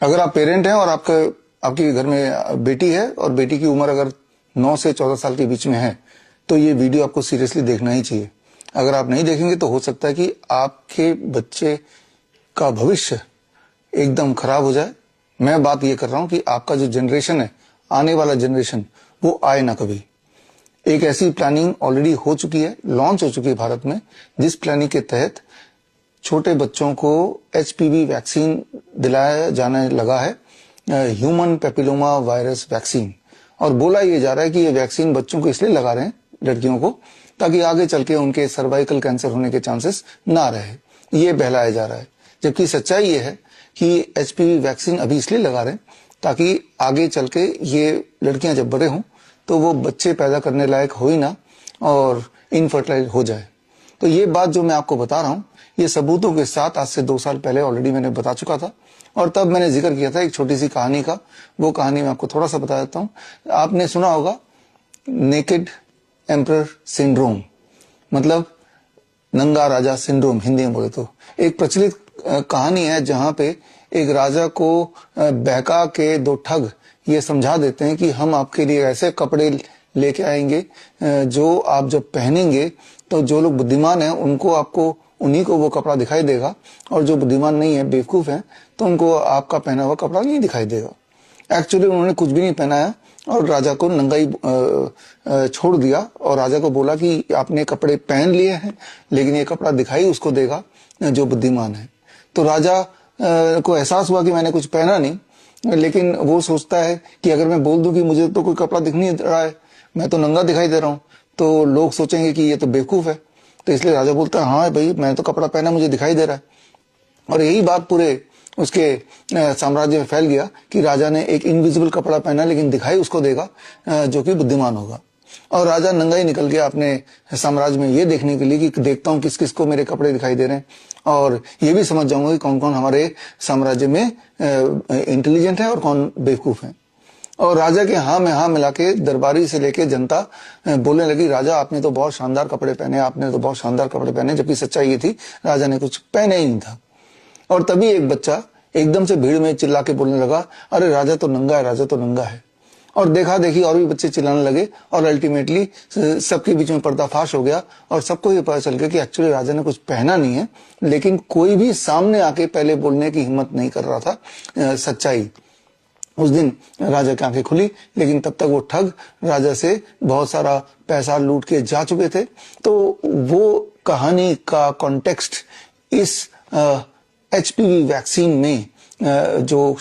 अगर आप पेरेंट हैं और आपके घर में बेटी है और बेटी की उम्र अगर 9 से 14 साल के बीच में है तो ये वीडियो आपको सीरियसली देखना ही चाहिए। अगर आप नहीं देखेंगे तो हो सकता है कि आपके बच्चे का भविष्य एकदम खराब हो जाए। मैं बात ये कर रहा हूं कि आपका जो जनरेशन है, आने वाला जनरेशन, वो आए ना कभी। एक ऐसी प्लानिंग ऑलरेडी हो चुकी है, लॉन्च हो चुकी है भारत में, जिस प्लानिंग के तहत छोटे बच्चों को एचपीवी वैक्सीन दिलाया जाने लगा है, ह्यूमन पेपिलोमा वायरस वैक्सीन। और बोला ये जा रहा है कि ये वैक्सीन बच्चों को इसलिए लगा रहे हैं, लड़कियों को, ताकि आगे चल के उनके सर्वाइकल कैंसर होने के चांसेस ना रहे। ये बहलाया जा रहा है, जबकि सच्चाई ये है कि एचपीवी वैक्सीन अभी इसलिए लगा रहे हैं ताकि आगे चल के ये लड़कियां जब बड़े हों तो वो बच्चे पैदा करने लायक हो ही ना और इनफर्टाइल हो जाए। तो ये बात जो मैं आपको बता रहा हूं, ये सबूतों के साथ आज से 2 साल पहले ऑलरेडी मैंने बता चुका था। और तब मैंने जिक्र किया था एक छोटी सी कहानी का। वो कहानी मैं आपको थोड़ा सा बता देता हूं। आपने सुना होगा नेकेड एम्परर सिंड्रोम, मतलब नंगा राजा सिंड्रोम हिंदी में बोले तो। एक प्रचलित कहानी है जहां पे एक राजा को बहका के 2 ठग ये समझा देते हैं कि हम आपके लिए ऐसे कपड़े लेके आएंगे जो आप जब पहनेंगे तो जो लोग बुद्धिमान हैं उनको आपको उन्हीं को वो कपड़ा दिखाई देगा, और जो बुद्धिमान नहीं है, बेवकूफ है, तो उनको आपका पहना हुआ कपड़ा नहीं दिखाई देगा। एक्चुअली उन्होंने कुछ भी नहीं पहनाया और राजा को नंगाई छोड़ दिया और राजा को बोला कि आपने कपड़े पहन लिए हैं लेकिन ये कपड़ा दिखाई उसको देगा जो बुद्धिमान है। तो राजा को एहसास हुआ कि मैंने कुछ पहना नहीं, लेकिन वो सोचता है कि अगर मैं बोल दूं कि मुझे तो कोई कपड़ा दिख नहीं रहा है, मैं तो नंगा दिखाई दे रहा हूं, तो लोग सोचेंगे कि ये तो बेवकूफ है। तो इसलिए राजा बोलता है हाँ भाई, मैंने तो कपड़ा पहना, मुझे दिखाई दे रहा है। और यही बात पूरे उसके साम्राज्य में फैल गया कि राजा ने एक इनविजिबल कपड़ा पहना लेकिन दिखाई उसको देगा जो कि बुद्धिमान होगा। और राजा नंगा ही निकल गया अपने साम्राज्य में ये देखने के लिए कि देखता हूं किस किस को मेरे कपड़े दिखाई दे रहे हैं, और ये भी समझ जाऊंगा कि कौन कौन हमारे साम्राज्य में इंटेलिजेंट है और कौन बेवकूफ है। और राजा के हाँ में हाँ मिला के दरबारी से लेके जनता बोलने लगी, राजा आपने तो बहुत शानदार कपड़े पहने, आपने तो बहुत शानदार कपड़े पहने, जबकि सच्चाई ये थी राजा ने कुछ पहने ही नहीं था। और तभी एक बच्चा एकदम से भीड़ में चिल्ला के बोलने लगा, अरे राजा तो नंगा है, राजा तो नंगा है। और देखा देखी और भी बच्चे चिल्लाने लगे और अल्टीमेटली सबके बीच में पर्दाफाश हो गया और सबको ये पता चल गया कि एक्चुअली राजा ने कुछ पहना नहीं है, लेकिन कोई भी सामने आके पहले बोलने की हिम्मत नहीं कर रहा था सच्चाई। उस दिन राजा की आंखें खुली, लेकिन तब तक वो ठग राजा से बहुत सारा पैसा लूट के जा चुके थे। तो वो कहानी का कॉन्टेक्स्ट इस एचपीवी वैक्सीन में जो